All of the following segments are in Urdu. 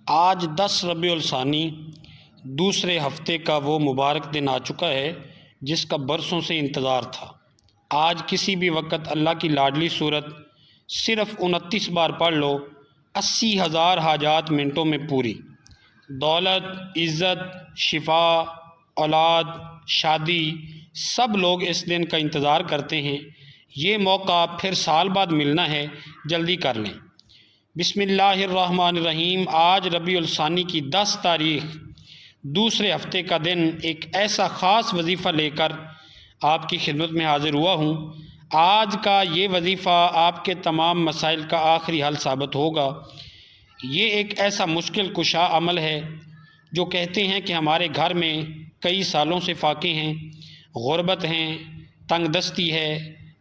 آج 10 ربیع الثانی دوسرے ہفتے کا وہ مبارک دن آ چکا ہے جس کا برسوں سے انتظار تھا۔ آج کسی بھی وقت اللہ کی لاڈلی صورت صرف 29 بار پڑھ لو، 80,000 حاجات منٹوں میں پوری۔ دولت، عزت، شفا، اولاد، شادی، سب لوگ اس دن کا انتظار کرتے ہیں۔ یہ موقع پھر سال بعد ملنا ہے، جلدی کر لیں۔ بسم اللہ الرحمن الرحیم۔ آج ربیع الثانی کی 10 تاریخ دوسرے ہفتے کا دن ایک ایسا خاص وظیفہ لے کر آپ کی خدمت میں حاضر ہوا ہوں۔ آج کا یہ وظیفہ آپ کے تمام مسائل کا آخری حل ثابت ہوگا۔ یہ ایک ایسا مشکل کشا عمل ہے جو کہتے ہیں کہ ہمارے گھر میں کئی سالوں سے فاقے ہیں، غربت ہیں، تنگ دستی ہے،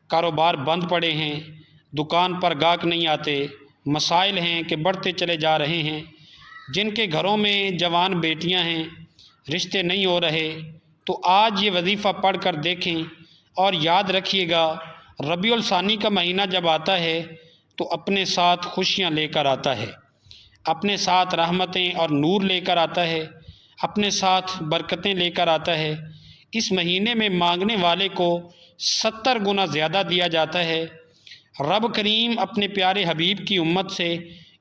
کاروبار بند پڑے ہیں، دکان پر گاہک نہیں آتے، مسائل ہیں کہ بڑھتے چلے جا رہے ہیں، جن کے گھروں میں جوان بیٹیاں ہیں، رشتے نہیں ہو رہے۔ تو آج یہ وظیفہ پڑھ کر دیکھیں اور یاد رکھیے گا، ربیع الثانی کا مہینہ جب آتا ہے تو اپنے ساتھ خوشیاں لے کر آتا ہے، اپنے ساتھ رحمتیں اور نور لے کر آتا ہے، اپنے ساتھ برکتیں لے کر آتا ہے۔ اس مہینے میں مانگنے والے کو 70 گنا زیادہ دیا جاتا ہے۔ رب کریم اپنے پیارے حبیب کی امت سے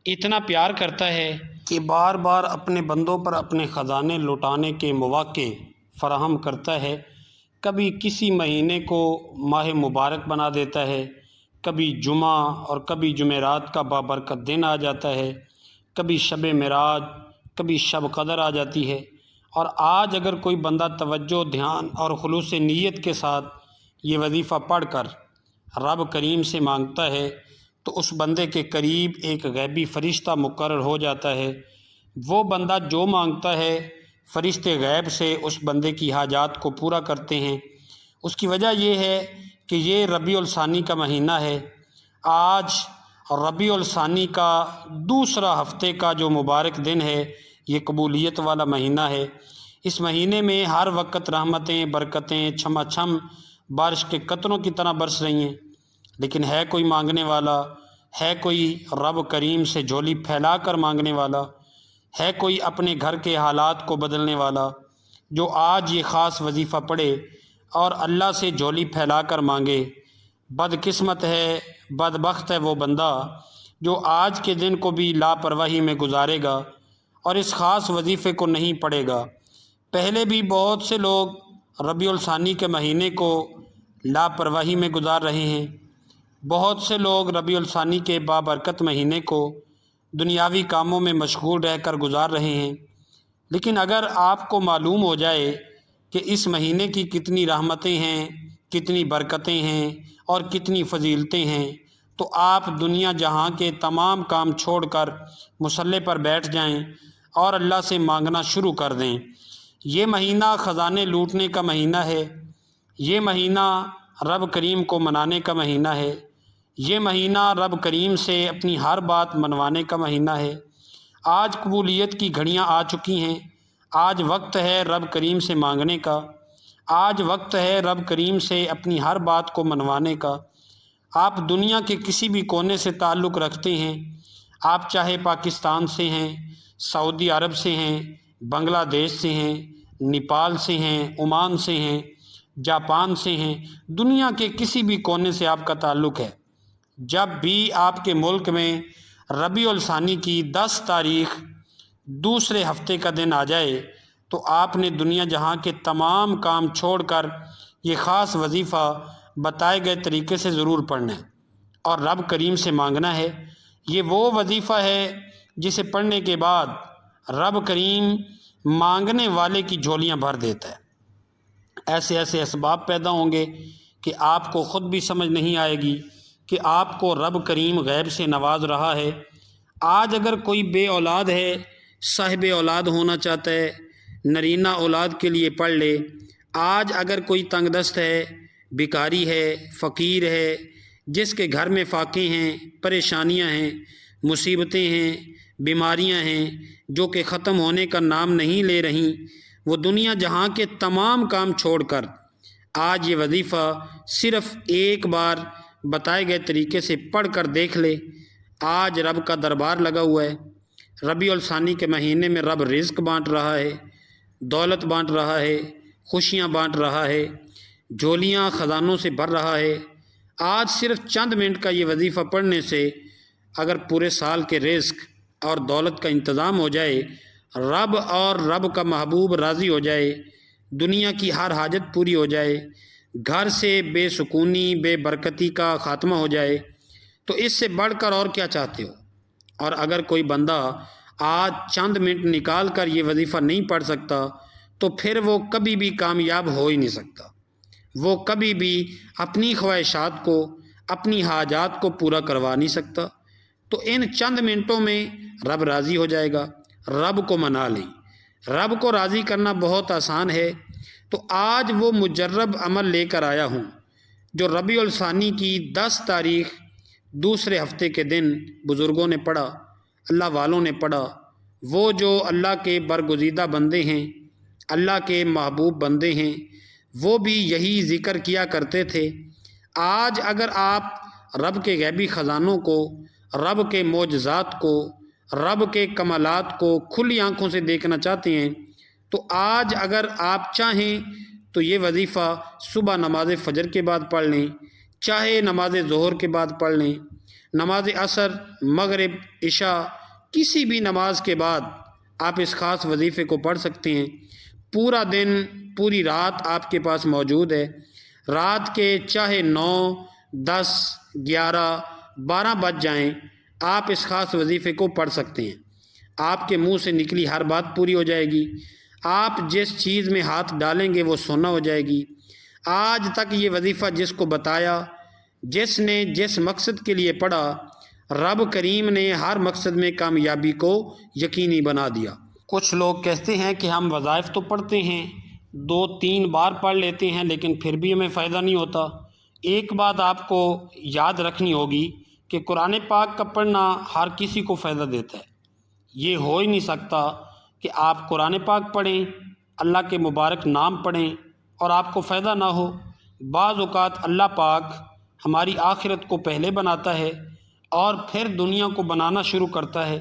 اتنا پیار کرتا ہے کہ بار بار اپنے بندوں پر اپنے خزانے لوٹانے کے مواقع فراہم کرتا ہے۔ کبھی کسی مہینے کو ماہ مبارک بنا دیتا ہے، کبھی جمعہ اور کبھی جمعرات کا بابرکت دن آ جاتا ہے، کبھی شب معراج، کبھی شب قدر آ جاتی ہے۔ اور آج اگر کوئی بندہ توجہ، دھیان اور خلوص نیت کے ساتھ یہ وظیفہ پڑھ کر رب کریم سے مانگتا ہے تو اس بندے کے قریب ایک غیبی فرشتہ مقرر ہو جاتا ہے۔ وہ بندہ جو مانگتا ہے، فرشتے غیب سے اس بندے کی حاجات کو پورا کرتے ہیں۔ اس کی وجہ یہ ہے کہ یہ ربیع الثانی کا مہینہ ہے۔ آج ربیع الثانی کا دوسرا ہفتے کا جو مبارک دن ہے، یہ قبولیت والا مہینہ ہے۔ اس مہینے میں ہر وقت رحمتیں، برکتیں چھما چھم بارش کے قطروں کی طرح برس رہی ہیں۔ لیکن ہے کوئی مانگنے والا، ہے کوئی رب کریم سے جھولی پھیلا کر مانگنے والا، ہے کوئی اپنے گھر کے حالات کو بدلنے والا، جو آج یہ خاص وظیفہ پڑھے اور اللہ سے جھولی پھیلا کر مانگے۔ بدقسمت ہے، بدبخت ہے وہ بندہ جو آج کے دن کو بھی لاپرواہی میں گزارے گا اور اس خاص وظیفے کو نہیں پڑھے گا۔ پہلے بھی بہت سے لوگ ربیع الثانی کے مہینے کو لاپرواہی میں گزار رہے ہیں۔ بہت سے لوگ ربیع الثانی کے بابرکت مہینے کو دنیاوی کاموں میں مشغول رہ کر گزار رہے ہیں۔ لیکن اگر آپ کو معلوم ہو جائے کہ اس مہینے کی کتنی رحمتیں ہیں، کتنی برکتیں ہیں اور کتنی فضیلتیں ہیں، تو آپ دنیا جہاں کے تمام کام چھوڑ کر مصلی پر بیٹھ جائیں اور اللہ سے مانگنا شروع کر دیں۔ یہ مہینہ خزانے لوٹنے کا مہینہ ہے، یہ مہینہ رب کریم کو منانے کا مہینہ ہے، یہ مہینہ رب کریم سے اپنی ہر بات منوانے کا مہینہ ہے۔ آج قبولیت کی گھڑیاں آ چکی ہیں۔ آج وقت ہے رب کریم سے مانگنے کا، آج وقت ہے رب کریم سے اپنی ہر بات کو منوانے کا۔ آپ دنیا کے کسی بھی کونے سے تعلق رکھتے ہیں، آپ چاہے پاکستان سے ہیں، سعودی عرب سے ہیں، بنگلہ دیش سے ہیں، نیپال سے ہیں، عمان سے ہیں، جاپان سے ہیں، دنیا کے کسی بھی کونے سے آپ کا تعلق ہے، جب بھی آپ کے ملک میں ربیع الثانی کی 10 تاریخ دوسرے ہفتے کا دن آ جائے تو آپ نے دنیا جہاں کے تمام کام چھوڑ کر یہ خاص وظیفہ بتائے گئے طریقے سے ضرور پڑھنا ہے اور رب کریم سے مانگنا ہے۔ یہ وہ وظیفہ ہے جسے پڑھنے کے بعد رب کریم مانگنے والے کی جھولیاں بھر دیتا ہے۔ ایسے ایسے اسباب پیدا ہوں گے کہ آپ کو خود بھی سمجھ نہیں آئے گی کہ آپ کو رب کریم غیب سے نواز رہا ہے۔ آج اگر کوئی بے اولاد ہے، صاحب اولاد ہونا چاہتا ہے، نرینہ اولاد کے لیے پڑھ لے۔ آج اگر کوئی تنگ دست ہے، بیکاری ہے، فقیر ہے، جس کے گھر میں فاقے ہیں، پریشانیاں ہیں، مصیبتیں ہیں، بیماریاں ہیں جو کہ ختم ہونے کا نام نہیں لے رہیں، وہ دنیا جہاں کے تمام کام چھوڑ کر آج یہ وظیفہ صرف ایک بار بتائے گئے طریقے سے پڑھ کر دیکھ لے۔ آج رب کا دربار لگا ہوا ہے، ربیع الثانی کے مہینے میں رب رزق بانٹ رہا ہے، دولت بانٹ رہا ہے، خوشیاں بانٹ رہا ہے، جھولیاں خزانوں سے بھر رہا ہے۔ آج صرف چند منٹ کا یہ وظیفہ پڑھنے سے اگر پورے سال کے رزق اور دولت کا انتظام ہو جائے، رب اور رب کا محبوب راضی ہو جائے، دنیا کی ہر حاجت پوری ہو جائے، گھر سے بے سکونی بے برکتی کا خاتمہ ہو جائے، تو اس سے بڑھ کر اور کیا چاہتے ہو؟ اور اگر کوئی بندہ آج چند منٹ نکال کر یہ وظیفہ نہیں پڑھ سکتا تو پھر وہ کبھی بھی کامیاب ہو ہی نہیں سکتا، وہ کبھی بھی اپنی خواہشات کو، اپنی حاجات کو پورا کروا نہیں سکتا۔ تو ان چند منٹوں میں رب راضی ہو جائے گا، رب کو منا لیں۔ رب کو راضی کرنا بہت آسان ہے، تو آج وہ مجرب عمل لے کر آیا ہوں جو ربیع الثانی کی 10 تاریخ دوسرے ہفتے کے دن بزرگوں نے پڑھا، اللہ والوں نے پڑھا۔ وہ جو اللہ کے برگزیدہ بندے ہیں، اللہ کے محبوب بندے ہیں، وہ بھی یہی ذکر کیا کرتے تھے۔ آج اگر آپ رب کے غیبی خزانوں کو، رب کے معجزات کو، رب کے کمالات کو کھلی آنکھوں سے دیکھنا چاہتے ہیں تو آج اگر آپ چاہیں تو یہ وظیفہ صبح نماز فجر کے بعد پڑھ لیں، چاہے نماز ظہر کے بعد پڑھ لیں، نماز عصر، مغرب، عشاء، کسی بھی نماز کے بعد آپ اس خاص وظیفے کو پڑھ سکتے ہیں۔ پورا دن، پوری رات آپ کے پاس موجود ہے۔ رات کے چاہے 9، 10، 11، 12 بج جائیں، آپ اس خاص وظیفے کو پڑھ سکتے ہیں۔ آپ کے منہ سے نکلی ہر بات پوری ہو جائے گی، آپ جس چیز میں ہاتھ ڈالیں گے وہ سونا ہو جائے گی۔ آج تک یہ وظیفہ جس کو بتایا، جس نے جس مقصد کے لیے پڑھا، رب کریم نے ہر مقصد میں کامیابی کو یقینی بنا دیا۔ کچھ لوگ کہتے ہیں کہ ہم وظائف تو پڑھتے ہیں، 2-3 بار پڑھ لیتے ہیں لیکن پھر بھی ہمیں فائدہ نہیں ہوتا۔ ایک بات آپ کو یاد رکھنی ہوگی کہ قرآن پاک کا پڑھنا ہر کسی کو فائدہ دیتا ہے۔ یہ ہو ہی نہیں سکتا کہ آپ قرآن پاک پڑھیں، اللہ کے مبارک نام پڑھیں اور آپ کو فائدہ نہ ہو۔ بعض اوقات اللہ پاک ہماری آخرت کو پہلے بناتا ہے اور پھر دنیا کو بنانا شروع کرتا ہے۔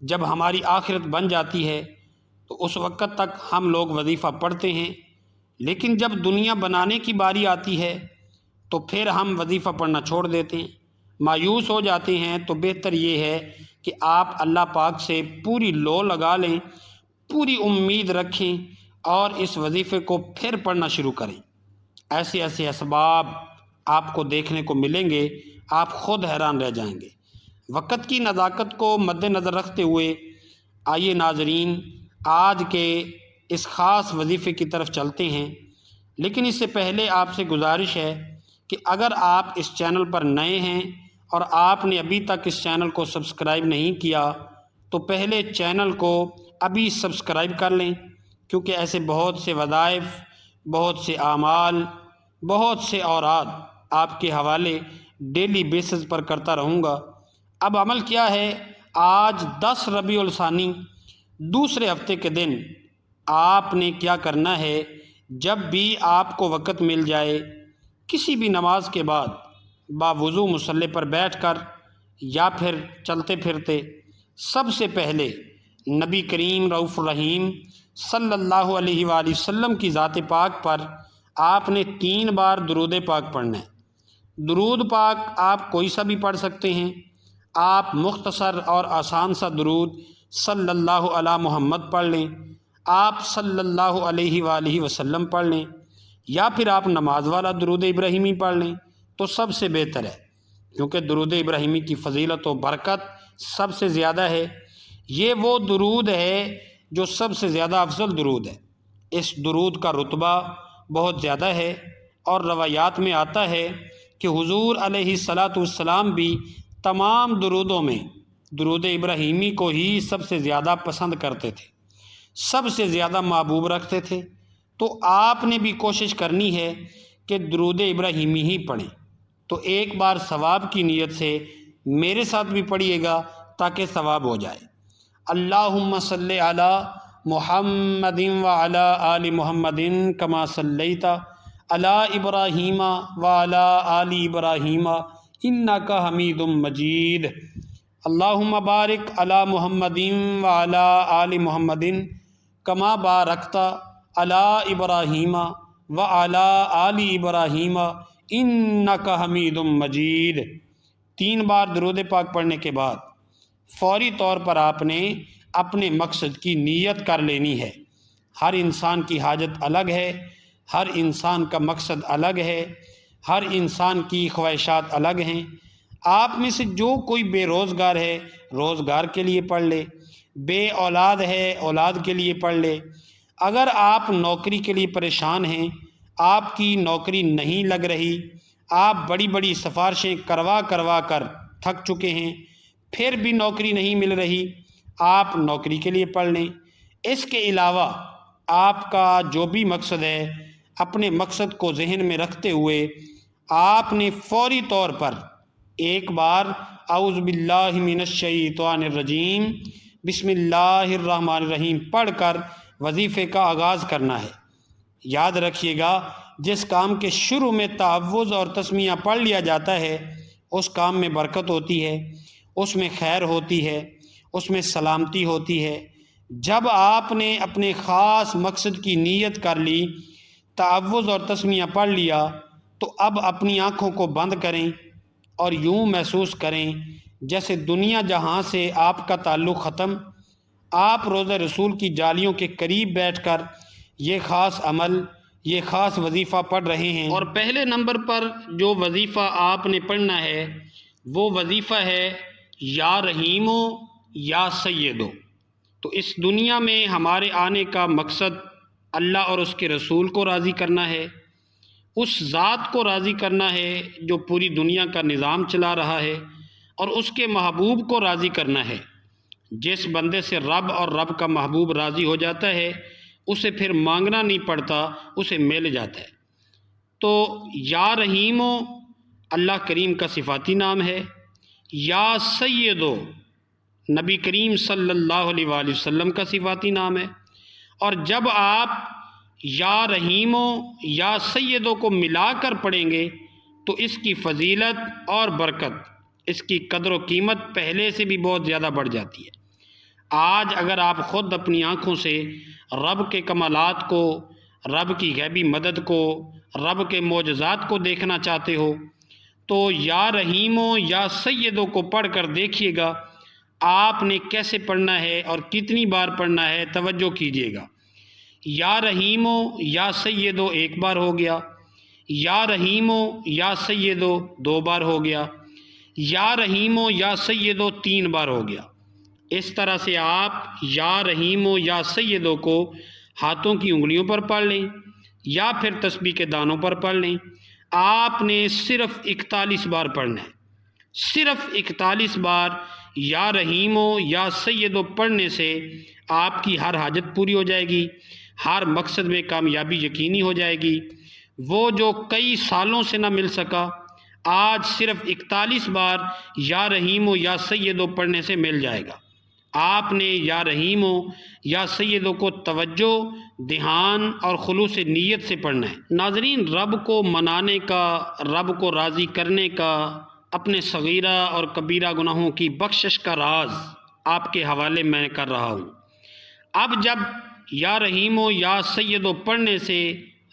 جب ہماری آخرت بن جاتی ہے تو اس وقت تک ہم لوگ وظیفہ پڑھتے ہیں، لیکن جب دنیا بنانے کی باری آتی ہے تو پھر ہم وظیفہ پڑھنا چھوڑ دیتے ہیں، مایوس ہو جاتے ہیں۔ تو بہتر یہ ہے کہ آپ اللہ پاک سے پوری لو لگا لیں، پوری امید رکھیں اور اس وظیفے کو پھر پڑھنا شروع کریں۔ ایسے ایسے اسباب آپ کو دیکھنے کو ملیں گے، آپ خود حیران رہ جائیں گے۔ وقت کی نزاکت کو مد نظر رکھتے ہوئے آئیے ناظرین آج کے اس خاص وظیفے کی طرف چلتے ہیں، لیکن اس سے پہلے آپ سے گزارش ہے کہ اگر آپ اس چینل پر نئے ہیں اور آپ نے ابھی تک اس چینل کو سبسکرائب نہیں کیا تو پہلے چینل کو ابھی سبسکرائب کر لیں، کیونکہ ایسے بہت سے وظائف، بہت سے اعمال، بہت سے اوراد آپ کے حوالے ڈیلی بیسز پر کرتا رہوں گا۔ اب عمل کیا ہے؟ آج 10 ربیع الثانی دوسرے ہفتے کے دن آپ نے کیا کرنا ہے؟ جب بھی آپ کو وقت مل جائے، کسی بھی نماز کے بعد باوضو مصلی پر بیٹھ کر یا پھر چلتے پھرتے، سب سے پہلے نبی کریم رؤوف الرحیم صلی اللہ علیہ وآلہ وسلم کی ذات پاک پر آپ نے 3 بار درود پاک پڑھنا ہے۔ درود پاک آپ کوئی سا بھی پڑھ سکتے ہیں، آپ مختصر اور آسان سا درود صلی اللہ علی محمد پڑھ لیں، آپ صلی اللہ علیہ وآلہ وسلم پڑھ لیں، یا پھر آپ نماز والا درود ابراہیمی پڑھ لیں تو سب سے بہتر ہے، کیونکہ درود ابراہیمی کی فضیلت و برکت سب سے زیادہ ہے۔ یہ وہ درود ہے جو سب سے زیادہ افضل درود ہے۔ اس درود کا رتبہ بہت زیادہ ہے اور روایات میں آتا ہے کہ حضور علیہ الصلاۃ والسلام بھی تمام درودوں میں درود ابراہیمی کو ہی سب سے زیادہ پسند کرتے تھے، سب سے زیادہ محبوب رکھتے تھے۔ تو آپ نے بھی کوشش کرنی ہے کہ درود ابراہیمی ہی پڑھیں۔ تو ایک بار ثواب کی نیت سے میرے ساتھ بھی پڑھیے گا تاکہ ثواب ہو جائے۔ اللہم صلی علی محمد وعلی آل محمد کما صلیت علی ابراہیم وعلی آل ابراہیم انک حمید مجید۔ اللہم بارک علی محمد وعلی آل محمد کما بارکت علی ابراہیم وعلی آل ابراہیم انک حمید مجید۔ 3 بار درود پاک پڑھنے کے بعد فوری طور پر آپ نے اپنے مقصد کی نیت کر لینی ہے۔ ہر انسان کی حاجت الگ ہے، ہر انسان کا مقصد الگ ہے، ہر انسان کی خواہشات الگ ہیں۔ آپ میں سے جو کوئی بے روزگار ہے روزگار کے لیے پڑھ لے، بے اولاد ہے اولاد کے لیے پڑھ لے، اگر آپ نوکری کے لیے پریشان ہیں، آپ کی نوکری نہیں لگ رہی، آپ بڑی بڑی سفارشیں کروا کر تھک چکے ہیں، پھر بھی نوکری نہیں مل رہی، آپ نوکری کے لیے پڑھ لیں۔ اس کے علاوہ آپ کا جو بھی مقصد ہے، اپنے مقصد کو ذہن میں رکھتے ہوئے آپ نے فوری طور پر ایک بار اعوذ باللہ من الشیطان الرجیم بسم اللہ الرحمن الرحیم پڑھ کر وظیفے کا آغاز کرنا ہے۔ یاد رکھیے گا، جس کام کے شروع میں تعوذ اور تسمیہ پڑھ لیا جاتا ہے اس کام میں برکت ہوتی ہے، اس میں خیر ہوتی ہے، اس میں سلامتی ہوتی ہے۔ جب آپ نے اپنے خاص مقصد کی نیت کر لی، تعوذ اور تسمیہ پڑھ لیا، تو اب اپنی آنکھوں کو بند کریں اور یوں محسوس کریں جیسے دنیا جہاں سے آپ کا تعلق ختم، آپ روضہ رسول کی جالیوں کے قریب بیٹھ کر یہ خاص عمل، یہ خاص وظیفہ پڑھ رہے ہیں۔ اور پہلے نمبر پر جو وظیفہ آپ نے پڑھنا ہے وہ وظیفہ ہے یا رحیمو یا سیدو۔ تو اس دنیا میں ہمارے آنے کا مقصد اللہ اور اس کے رسول کو راضی کرنا ہے، اس ذات کو راضی کرنا ہے جو پوری دنیا کا نظام چلا رہا ہے، اور اس کے محبوب کو راضی کرنا ہے۔ جس بندے سے رب اور رب کا محبوب راضی ہو جاتا ہے اسے پھر مانگنا نہیں پڑتا، اسے مل جاتا ہے۔ تو یا رحیمو اللہ کریم کا صفاتی نام ہے، یا سیدو نبی کریم صلی اللہ علیہ وآلہ وسلم کا صفاتی نام ہے۔ اور جب آپ یا رحیمو یا سیدو کو ملا کر پڑھیں گے تو اس کی فضیلت اور برکت، اس کی قدر و قیمت پہلے سے بھی بہت زیادہ بڑھ جاتی ہے۔ آج اگر آپ خود اپنی آنکھوں سے رب کے کمالات کو، رب کی غیبی مدد کو، رب کے معجزات کو دیکھنا چاہتے ہو تو یا رحیمو یا سیدو کو پڑھ کر دیکھیے گا آپ نے کیسے پڑھنا ہے اور کتنی بار پڑھنا ہے، توجہ کیجیے گا۔ یا رحیمو یا سیدو 1 بار ہو گیا، یا رحیمو یا سیدو 2 بار ہو گیا، یا رحیمو یا سیدو 3 بار ہو گیا۔ اس طرح سے آپ یا رحیمو یا سیدو کو ہاتھوں کی انگلیوں پر پڑھ لیں یا پھر تسبیح کے دانوں پر پڑھ لیں۔ آپ نے صرف 41 بار پڑھنا ہے، صرف 41 بار یا رحیمو یا سیدو پڑھنے سے آپ کی ہر حاجت پوری ہو جائے گی، ہر مقصد میں کامیابی یقینی ہو جائے گی۔ وہ جو کئی سالوں سے نہ مل سکا، آج صرف 41 بار یا رحیمو یا سیدو پڑھنے سے مل جائے گا۔ آپ نے یا رحیمو یا سیدو کو توجہ، دھیان اور خلوص نیت سے پڑھنا ہے۔ ناظرین، رب کو منانے کا، رب کو راضی کرنے کا، اپنے صغیرہ اور کبیرہ گناہوں کی بخشش کا راز آپ کے حوالے میں کر رہا ہوں۔ اب جب یا رحیمو یا سیدو پڑھنے سے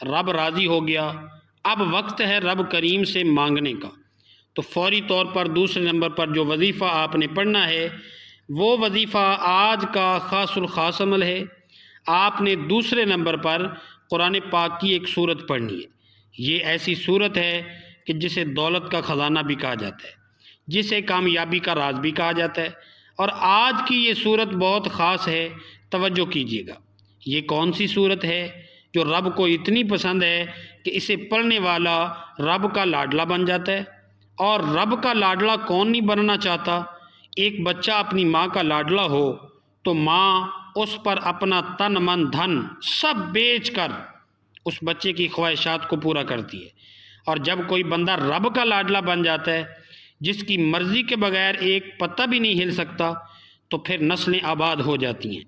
رب راضی ہو گیا، اب وقت ہے رب کریم سے مانگنے کا۔ تو فوری طور پر دوسرے نمبر پر جو وظیفہ آپ نے پڑھنا ہے وہ وظیفہ آج کا خاص الخاص عمل ہے۔ آپ نے دوسرے نمبر پر قرآن پاک کی ایک سورت پڑھنی ہے۔ یہ ایسی سورت ہے کہ جسے دولت کا خزانہ بھی کہا جاتا ہے، جسے کامیابی کا راز بھی کہا جاتا ہے، اور آج کی یہ سورت بہت خاص ہے، توجہ کیجیے گا۔ یہ کون سی سورت ہے جو رب کو اتنی پسند ہے کہ اسے پڑھنے والا رب کا لاڈلا بن جاتا ہے؟ اور رب کا لاڈلا کون نہیں بننا چاہتا؟ ایک بچہ اپنی ماں کا لاڈلا ہو تو ماں اس پر اپنا تن من دھن سب بیچ کر اس بچے کی خواہشات کو پورا کرتی ہے۔ اور جب کوئی بندہ رب کا لاڈلا بن جاتا ہے، جس کی مرضی کے بغیر ایک پتہ بھی نہیں ہل سکتا، تو پھر نسلیں آباد ہو جاتی ہیں،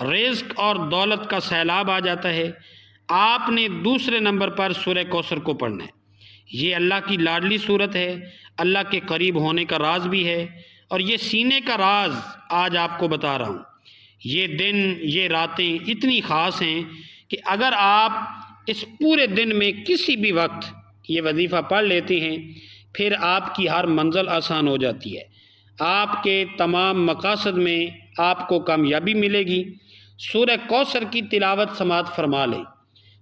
رزق اور دولت کا سیلاب آ جاتا ہے۔ آپ نے دوسرے نمبر پر سورہ کوثر کو پڑھنا ہے۔ یہ اللہ کی لاڈلی صورت ہے، اللہ کے قریب ہونے کا راز بھی ہے، اور یہ سینے کا راز آج آپ کو بتا رہا ہوں۔ یہ دن، یہ راتیں اتنی خاص ہیں کہ اگر آپ اس پورے دن میں کسی بھی وقت یہ وظیفہ پڑھ لیتے ہیں، پھر آپ کی ہر منزل آسان ہو جاتی ہے، آپ کے تمام مقاصد میں آپ کو کامیابی ملے گی۔ سورہ کوثر کی تلاوت سماعت فرما لیں۔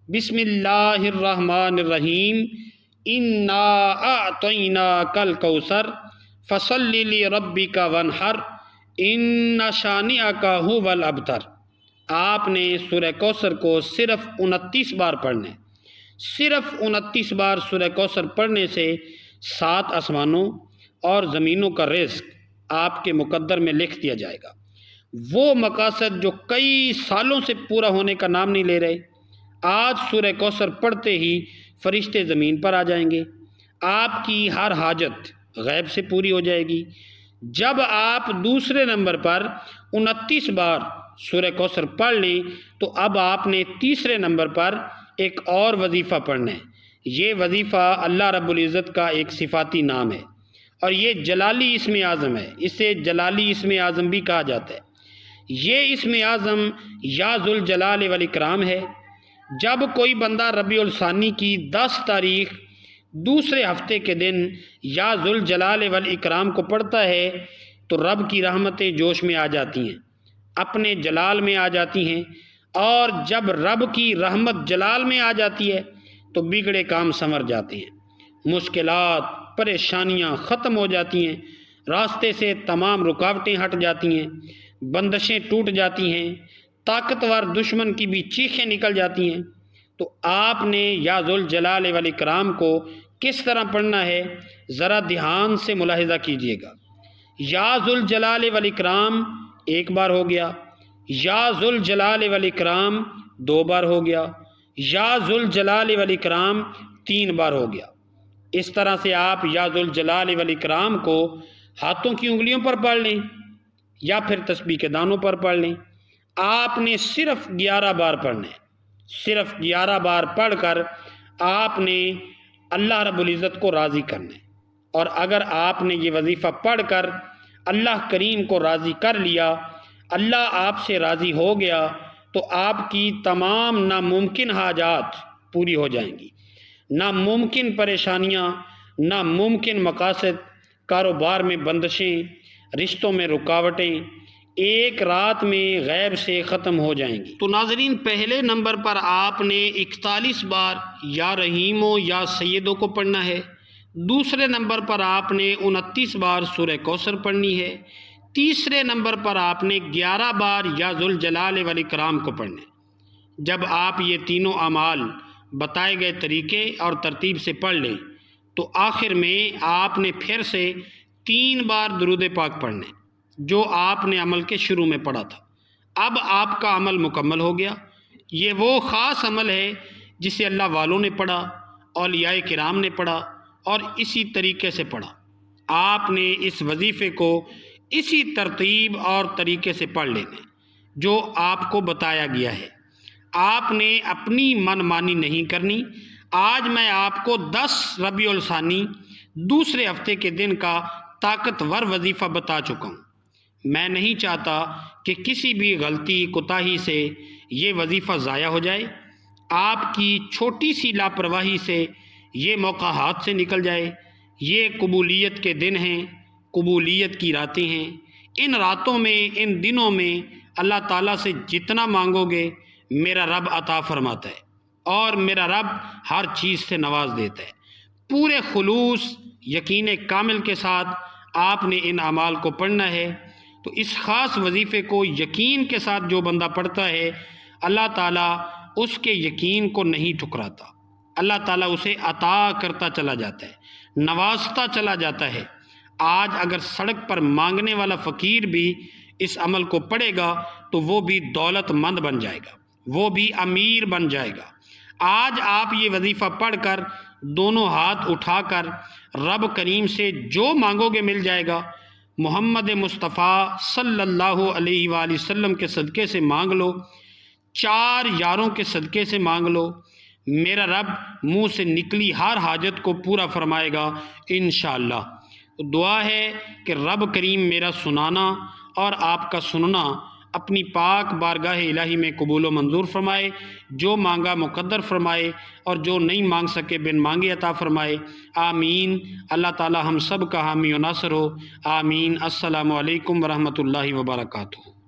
بسم اللہ الرحمن الرحیم، انا اعطیناک الکوثر فصل لربک وانحر ان شانئک ھو الابتر۔ آپ نے سورہ کوثر کو صرف 29 بار پڑھنا ہے۔ صرف 29 بار سورہ کوثر پڑھنے سے 7 آسمانوں اور زمینوں کا رزق آپ کے مقدر میں لکھ دیا جائے گا۔ وہ مقاصد جو کئی سالوں سے پورا ہونے کا نام نہیں لے رہے، آج سورہ کوثر پڑھتے ہی فرشتے زمین پر آ جائیں گے، آپ کی ہر حاجت غیب سے پوری ہو جائے گی۔ جب آپ دوسرے نمبر پر 29 بار سورہ کوثر پڑھ لیں تو اب آپ نے تیسرے نمبر پر ایک اور وظیفہ پڑھنا ہے۔ یہ وظیفہ اللہ رب العزت کا ایک صفاتی نام ہے اور یہ جلالی اسم اعظم ہے، اسے جلالی اسم اعظم بھی کہا جاتا ہے۔ یہ اسم اعظم یا ذوالجلال والاکرام ہے۔ جب کوئی بندہ ربیع الثانی کی 10 تاریخ دوسرے ہفتے کے دن یا ذوالجلال والاکرام کو پڑھتا ہے تو رب کی رحمتیں جوش میں آ جاتی ہیں، اپنے جلال میں آ جاتی ہیں، اور جب رب کی رحمت جلال میں آ جاتی ہے تو بگڑے کام سنور جاتے ہیں، مشکلات، پریشانیاں ختم ہو جاتی ہیں، راستے سے تمام رکاوٹیں ہٹ جاتی ہیں، بندشیں ٹوٹ جاتی ہیں، طاقتور دشمن کی بھی چیخیں نکل جاتی ہیں۔ تو آپ نے یا ذوالجلال والاکرام کو کس طرح پڑھنا ہے ذرا دھیان سے ملاحظہ کیجئے گا۔ یا ذوالجلال والاکرام 1 بار ہو گیا، یا ذوالجلال والاکرام 2 بار ہو گیا، یا ذوالجلال والاکرام 3 بار ہو گیا۔ اس طرح سے آپ یا ذوالجلال والاکرام کو ہاتھوں کی انگلیوں پر پڑھ لیں یا پھر تسبیح کے دانوں پر پڑھ لیں۔ آپ نے صرف 11 بار پڑھنا ہے۔ صرف 11 بار پڑھ کر آپ نے اللہ رب العزت کو راضی کرنا ہے، اور اگر آپ نے یہ وظیفہ پڑھ کر اللہ کریم کو راضی کر لیا، اللہ آپ سے راضی ہو گیا، تو آپ کی تمام ناممکن حاجات پوری ہو جائیں گی۔ ناممکن پریشانیاں، ناممکن مقاصد، کاروبار میں بندشیں، رشتوں میں رکاوٹیں ایک رات میں غیب سے ختم ہو جائیں گی۔ تو ناظرین، پہلے نمبر پر آپ نے 41 بار یا رحیمو یا سیدوں کو پڑھنا ہے۔ دوسرے نمبر پر آپ نے 29 بار سورہ کوثر پڑھنی ہے۔ تیسرے نمبر پر آپ نے 11 بار یا ذوالجلال والاکرام کو پڑھنا ہے۔ جب آپ یہ تینوں اعمال بتائے گئے طریقے اور ترتیب سے پڑھ لیں تو آخر میں آپ نے پھر سے 3 بار درود پاک پڑھنا ہے جو آپ نے عمل کے شروع میں پڑھا تھا۔ اب آپ کا عمل مکمل ہو گیا۔ یہ وہ خاص عمل ہے جسے اللہ والوں نے پڑھا، اولیاء کرام نے پڑھا اور اسی طریقے سے پڑھا۔ آپ نے اس وظیفے کو اسی ترتیب اور طریقے سے پڑھ لینا ہے جو آپ کو بتایا گیا ہے۔ آپ نے اپنی من مانی نہیں کرنی۔ آج میں آپ کو 10 ربیع الثانی دوسرے ہفتے کے دن کا طاقتور وظیفہ بتا چکا ہوں۔ میں نہیں چاہتا کہ کسی بھی غلطی کوتاہی سے یہ وظیفہ ضائع ہو جائے، آپ کی چھوٹی سی لاپرواہی سے یہ موقع ہاتھ سے نکل جائے۔ یہ قبولیت کے دن ہیں، قبولیت کی راتیں ہیں۔ ان راتوں میں، ان دنوں میں اللہ تعالیٰ سے جتنا مانگو گے میرا رب عطا فرماتا ہے، اور میرا رب ہر چیز سے نواز دیتا ہے۔ پورے خلوص، یقین کامل کے ساتھ آپ نے ان اعمال کو پڑھنا ہے۔ تو اس خاص وظیفے کو یقین کے ساتھ جو بندہ پڑھتا ہے، اللہ تعالیٰ اس کے یقین کو نہیں ٹھکراتا، اللہ تعالیٰ اسے عطا کرتا چلا جاتا ہے، نوازتا چلا جاتا ہے۔ آج اگر سڑک پر مانگنے والا فقیر بھی اس عمل کو پڑھے گا تو وہ بھی دولت مند بن جائے گا، وہ بھی امیر بن جائے گا۔ آج آپ یہ وظیفہ پڑھ کر دونوں ہاتھ اٹھا کر رب کریم سے جو مانگو گے مل جائے گا۔ محمد مصطفیٰ صلی اللہ علیہ وآلہ وسلم کے صدقے سے مانگ لو، 4 یاروں کے صدقے سے مانگ لو، میرا رب منہ سے نکلی ہر حاجت کو پورا فرمائے گا انشاءاللہ۔ دعا ہے کہ رب کریم میرا سنانا اور آپ کا سننا اپنی پاک بارگاہ الہی میں قبول و منظور فرمائے، جو مانگا مقدر فرمائے اور جو نہیں مانگ سکے بن مانگے عطا فرمائے، آمین۔ اللہ تعالی ہم سب کا حامی و ناصر ہو، آمین۔ السلام علیکم ورحمۃ اللہ وبرکاتہ۔